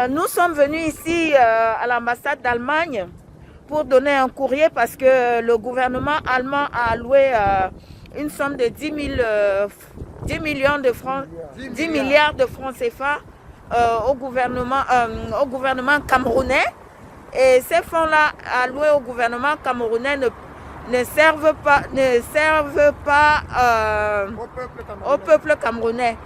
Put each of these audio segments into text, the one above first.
Nous sommes venus ici à l'ambassade d'Allemagne pour donner un courrier parce que le gouvernement allemand a alloué une somme de 10 millions de francs, 10 milliards de francs CFA au gouvernement camerounais. Et ces fonds-là alloués au gouvernement camerounais ne servent pas au peuple camerounais.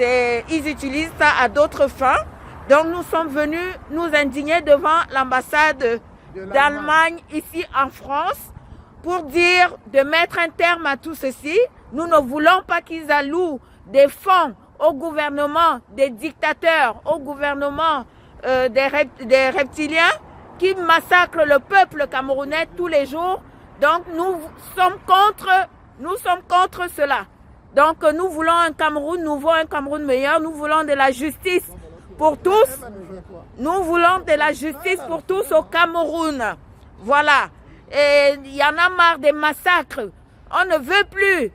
Ils utilisent ça à d'autres fins. Donc nous sommes venus nous indigner devant l'ambassade d'Allemagne ici en France pour dire de mettre un terme à tout ceci. Nous ne voulons pas qu'ils allouent des fonds au gouvernement des dictateurs, au gouvernement des reptiliens qui massacrent le peuple camerounais tous les jours. Donc nous sommes contre cela. Donc nous voulons un Cameroun nouveau, un Cameroun meilleur. Nous voulons de la justice pour tous. Nous voulons de la justice pour tous au Cameroun. Voilà. Et il y en a marre des massacres. On ne veut plus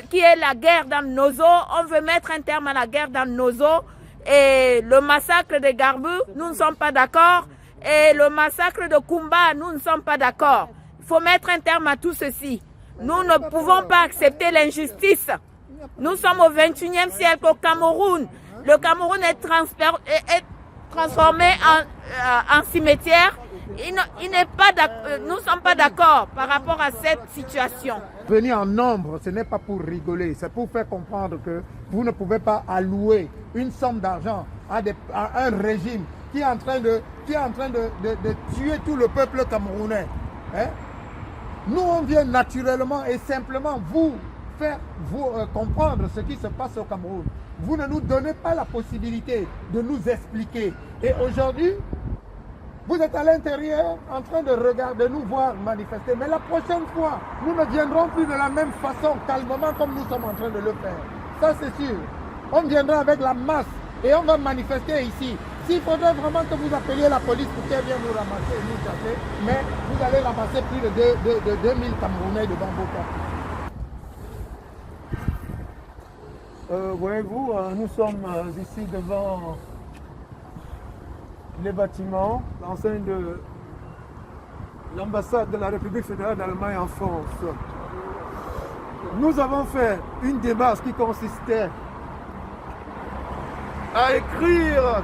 qu'il y ait la guerre dans nos eaux. On veut mettre un terme à la guerre dans nos eaux. Et le massacre de Garbou, nous ne sommes pas d'accord. Et le massacre de Kumba, nous ne sommes pas d'accord. Il faut mettre un terme à tout ceci. Nous ne pouvons pas accepter l'injustice. Nous sommes au 21e siècle au Cameroun. Le Cameroun est transformé en cimetière. Nous ne sommes pas d'accord par rapport à cette situation. Venir en nombre, ce n'est pas pour rigoler, c'est pour faire comprendre que vous ne pouvez pas allouer une somme d'argent à un régime qui est en train de tuer tout le peuple camerounais. Hein? Nous, on vient naturellement et simplement vous faire comprendre ce qui se passe au Cameroun. Vous ne nous donnez pas la possibilité de nous expliquer. Et aujourd'hui, vous êtes à l'intérieur en train de regarder, nous voir manifester. Mais la prochaine fois, nous ne viendrons plus de la même façon, calmement, comme nous sommes en train de le faire. Ça, c'est sûr. On viendra avec la masse et on va manifester ici. S'il faudrait vraiment que vous appeliez la police pour qu'elle vienne nous ramasser et nous chasser, mais vous allez ramasser plus de 2000 Camerounais devant vos portes. Voyez-vous, nous sommes ici devant les bâtiments, l'enseigne de l'ambassade de la République fédérale d'Allemagne en France. Nous avons fait une démarche qui consistait à écrire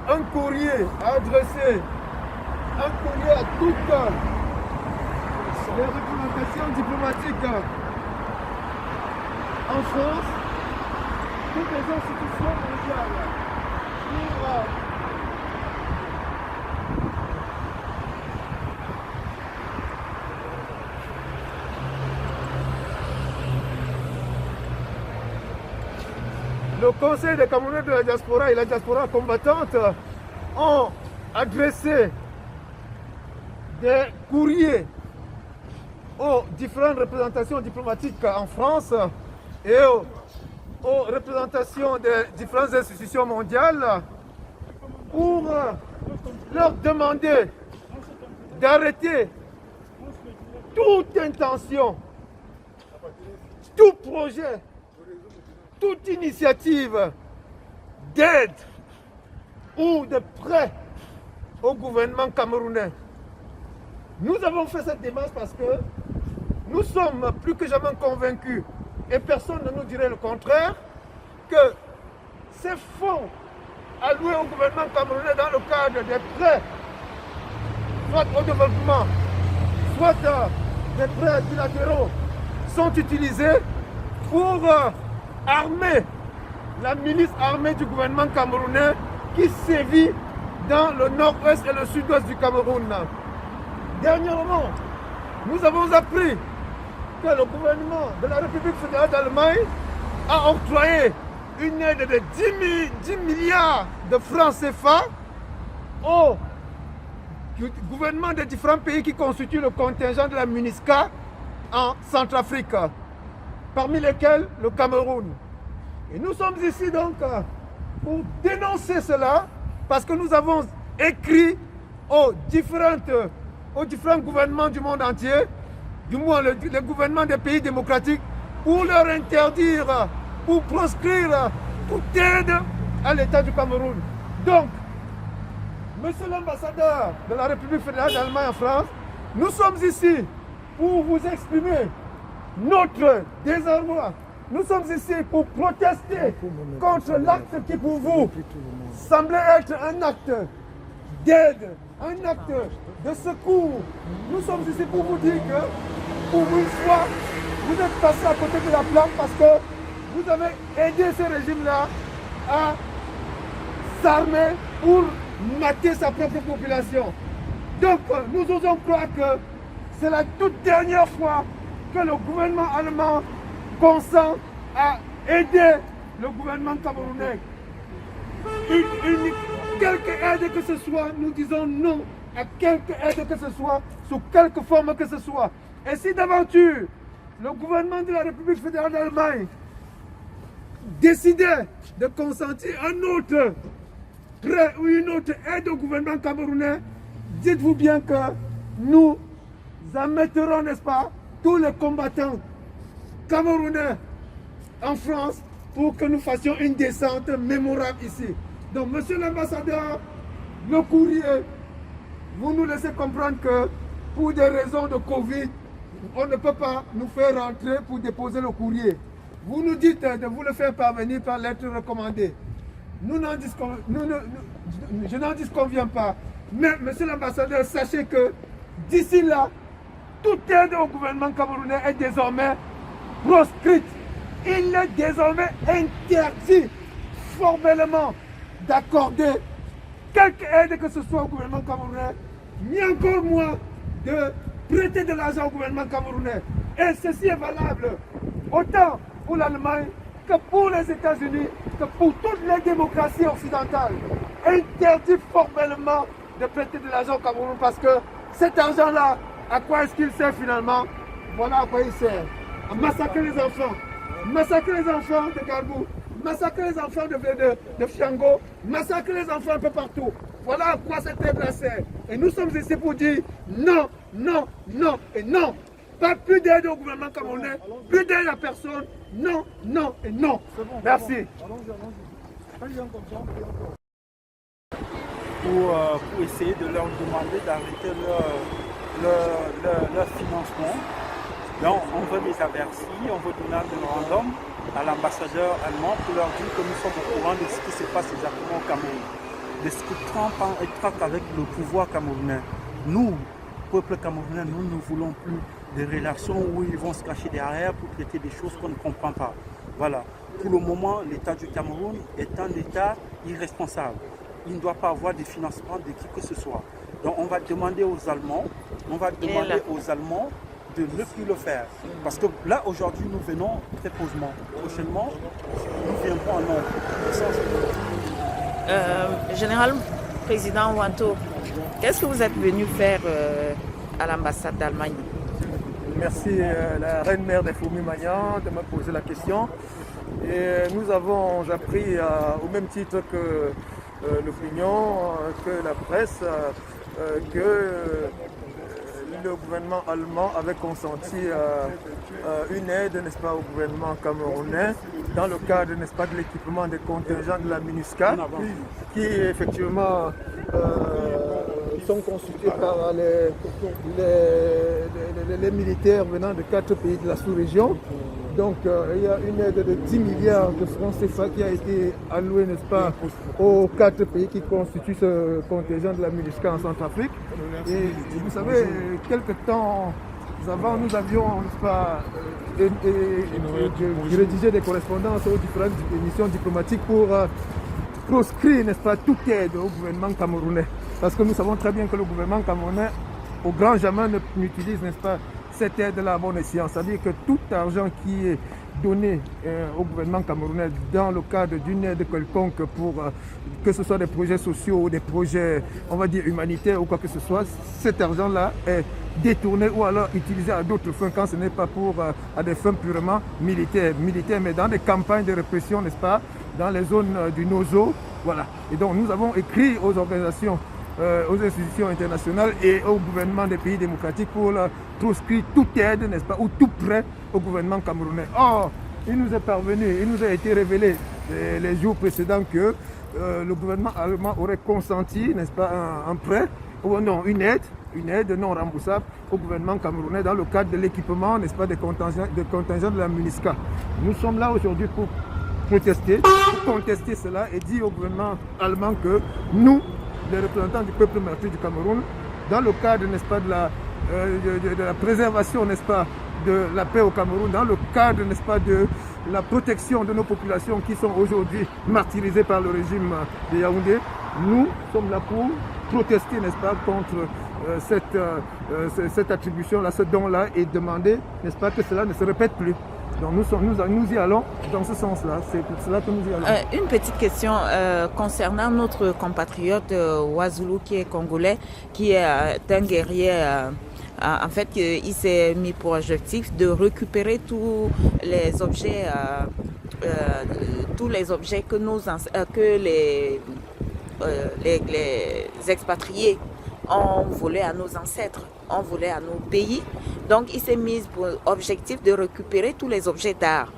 un courrier, à adresser un courrier à toutes les représentations diplomatiques en France, toutes les institutions mondiales, pour le Conseil des Camerounais de la diaspora et la diaspora combattante ont adressé des courriers aux différentes représentations diplomatiques en France et aux représentations des différentes institutions mondiales pour leur demander d'arrêter toute intention, tout projet, toute initiative d'aide ou de prêt au gouvernement camerounais. Nous avons fait cette démarche parce que nous sommes plus que jamais convaincus, et personne ne nous dirait le contraire, que ces fonds alloués au gouvernement camerounais dans le cadre des prêts, soit au développement, soit des prêts bilatéraux, sont utilisés pour armer la milice armée du gouvernement camerounais qui sévit dans le nord-ouest et le sud-ouest du Cameroun. Dernièrement, nous avons appris que le gouvernement de la République fédérale d'Allemagne a octroyé une aide de 10 milliards de francs CFA au gouvernement des différents pays qui constituent le contingent de la MINUSCA en Centrafrique, parmi lesquels le Cameroun. Et nous sommes ici donc pour dénoncer cela, parce que nous avons écrit aux différents gouvernements du monde entier, du moins les gouvernements des pays démocratiques, pour leur interdire, pour proscrire toute aide à l'État du Cameroun. Donc, monsieur l'ambassadeur de la République fédérale d'Allemagne en France, nous sommes ici pour vous exprimer notre désarroi. Nous sommes ici pour protester contre l'acte qui pour vous semblait être un acte d'aide, un acte de secours. Nous sommes ici pour vous dire que, pour une fois, vous êtes passé à côté de la plaque parce que vous avez aidé ce régime-là à s'armer pour mater sa propre population. Donc, nous osons croire que c'est la toute dernière fois que le gouvernement allemand consent à aider le gouvernement camerounais. Quelque aide que ce soit, nous disons non à quelque aide que ce soit, sous quelque forme que ce soit. Et si d'aventure, le gouvernement de la République fédérale d'Allemagne décidait de consentir un autre prêt ou une autre aide au gouvernement camerounais, dites-vous bien que nous admettrons, n'est-ce pas, tous les combattants camerounais en France pour que nous fassions une descente mémorable ici. Donc, monsieur l'ambassadeur, le courrier, vous nous laissez comprendre que pour des raisons de Covid, on ne peut pas nous faire rentrer pour déposer le courrier. Vous nous dites de vous le faire parvenir par lettre recommandée. Je n'en disconviens pas. Mais, monsieur l'ambassadeur, sachez que d'ici là, toute aide au gouvernement camerounais est désormais proscrite. Il est désormais interdit formellement d'accorder quelque aide que ce soit au gouvernement camerounais, ni encore moins de prêter de l'argent au gouvernement camerounais. Et ceci est valable autant pour l'Allemagne que pour les États-Unis, que pour toutes les démocraties occidentales. Interdit formellement de prêter de l'argent au Cameroun parce que cet argent-là, à quoi est-ce qu'il sert finalement? Voilà à quoi il sert. À massacrer les enfants. Massacrer les enfants de Garbou. Massacrer les enfants de Fiango. Massacrer les enfants un peu partout. Voilà à quoi cette aide-là sert. Et nous sommes ici pour dire non, non, non et non. Pas plus d'aide au gouvernement camerounais, plus d'aide à personne. Non, non et non. Merci. Pour essayer de leur demander d'arrêter leur financement. Donc on veut les avertir, on veut donner un mémorandum à l'ambassadeur allemand pour leur dire que nous sommes au courant de ce qui se passe exactement au Cameroun, de ce que Trump traque avec le pouvoir camerounais. Nous, peuple camerounais, nous ne voulons plus des relations où ils vont se cacher derrière pour traiter des choses qu'on ne comprend pas. Voilà. Pour le moment, l'État du Cameroun est un État irresponsable. Il ne doit pas avoir de financement de qui que ce soit. Donc on va demander aux Allemands, de ne plus le faire. Parce que là, aujourd'hui, nous venons très posément. Prochainement, nous viendrons en nombre. Général Président Wanto, qu'est-ce que vous êtes venu faire à l'ambassade d'Allemagne? Merci la reine mère des Fourmis Magnan de me poser la question. Et nous avons appris au même titre que l'opinion, que la presse, que le gouvernement allemand avait consenti une aide, n'est-ce pas, au gouvernement camerounais dans le cadre, n'est-ce pas, de l'équipement des contingents de la MINUSCA qui effectivement sont constitués par les militaires venant de 4 pays de la sous-région. Donc il y a une aide de 10 milliards de francs CFA qui a été allouée, n'est-ce pas, aux 4 pays qui constituent ce contingent de la MINUSCA en Centrafrique. Et vous savez, quelques temps avant, nous avions, n'est-ce pas, rédigé des correspondances aux différentes missions diplomatiques pour proscrire, n'est-ce pas, toute aide au gouvernement camerounais. Parce que nous savons très bien que le gouvernement camerounais, au grand jamais, n'utilise, n'est-ce pas, cette aide-là à bon escient. C'est-à-dire que tout argent qui est donné au gouvernement camerounais dans le cadre d'une aide quelconque pour que ce soit des projets sociaux ou des projets, on va dire, humanitaires ou quoi que ce soit, cet argent-là est détourné ou alors utilisé à d'autres fins quand ce n'est pas pour à des fins purement militaires, mais dans des campagnes de répression, n'est-ce pas, dans les zones du Nozo, voilà. Et donc nous avons écrit aux organisations, aux institutions internationales et au gouvernement des pays démocratiques pour proscrire toute aide, n'est-ce pas, ou tout prêt au gouvernement camerounais. Or, il nous est parvenu, il nous a été révélé les jours précédents que le gouvernement allemand aurait consenti, n'est-ce pas, un prêt, ou non, une aide non remboursable au gouvernement camerounais dans le cadre de l'équipement, n'est-ce pas, des contingents de la MINUSCA. Nous sommes là aujourd'hui pour protester, pour contester cela et dire au gouvernement allemand que nous, les représentants du peuple martyr du Cameroun, dans le cadre, n'est-ce pas, de la préservation, n'est-ce pas, de la paix au Cameroun, dans le cadre, n'est-ce pas, de la protection de nos populations qui sont aujourd'hui martyrisées par le régime de Yaoundé, nous sommes là pour protester, n'est-ce pas, contre cette attribution-là, ce don-là, et demander, n'est-ce pas, que cela ne se répète plus. Donc nous y allons dans ce sens-là, c'est pour cela que nous y allons. Une petite question concernant notre compatriote Ouazoulou qui est congolais, qui est un guerrier. En fait, il s'est mis pour objectif de récupérer tous les objets que les expatriés ont volé à nos ancêtres, ont volé à nos pays. Donc, il s'est mis pour objectif de récupérer tous les objets d'art.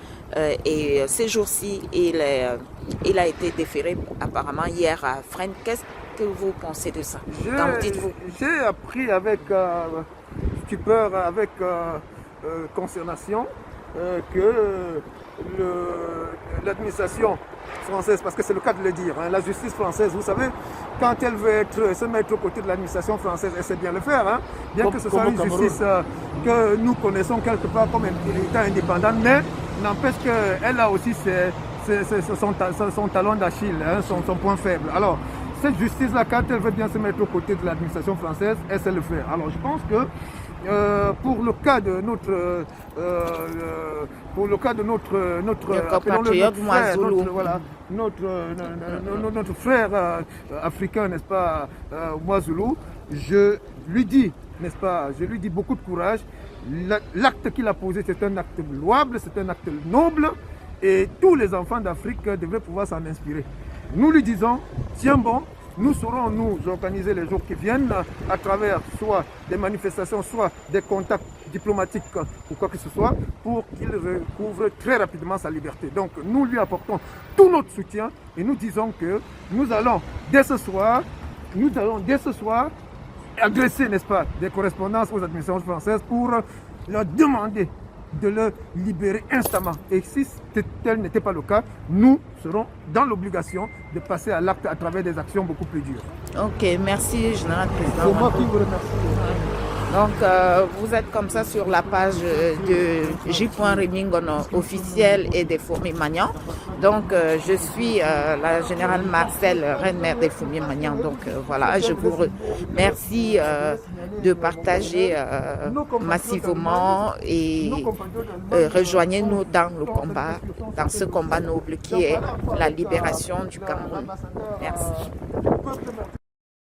Et ces jours-ci, il a été déféré apparemment hier à Fresnes. Qu'est-ce que vous pensez de ça? J'ai appris avec stupeur, avec consternation, que l'administration française, parce que c'est le cas de le dire, hein, la justice française, vous savez, quand elle veut se mettre aux côtés de l'administration française, elle sait bien le faire, hein, bien que ce soit une justice que nous connaissons quelque part comme étant indépendante, mais n'empêche qu'elle a aussi son talon d'Achille, hein, son point faible. Alors, cette justice-là, quand elle veut bien se mettre aux côtés de l'administration française, elle sait le faire. Alors, je pense que pour le cas de notre frère africain, n'est-ce pas, Ouazoulou, je lui dis beaucoup de courage. L'acte qu'il a posé, c'est un acte louable, c'est un acte noble, et tous les enfants d'Afrique devraient pouvoir s'en inspirer. Nous lui disons, tiens bon, nous saurons nous organiser les jours qui viennent à travers soit des manifestations, soit des contacts diplomatiques ou quoi que ce soit, pour qu'il recouvre très rapidement sa liberté. Donc nous lui apportons tout notre soutien et nous disons que nous allons dès ce soir adresser, n'est-ce pas, des correspondances aux administrations françaises pour leur demander de le libérer instamment. Et si tel n'était pas le cas, nous serons dans l'obligation de passer à l'acte à travers des actions beaucoup plus dures. Ok, merci, Général Président. C'est moi qui vous remercie. Donc, vous êtes comme ça sur la page de J. Remingono officiel et des Fourmis Magnan. Donc, je suis la générale Marcel, reine-mère des Fourmis Magnan. Donc, voilà, je vous remercie de partager massivement et rejoignez-nous dans le combat, dans ce combat noble qui est la libération du Cameroun. Merci.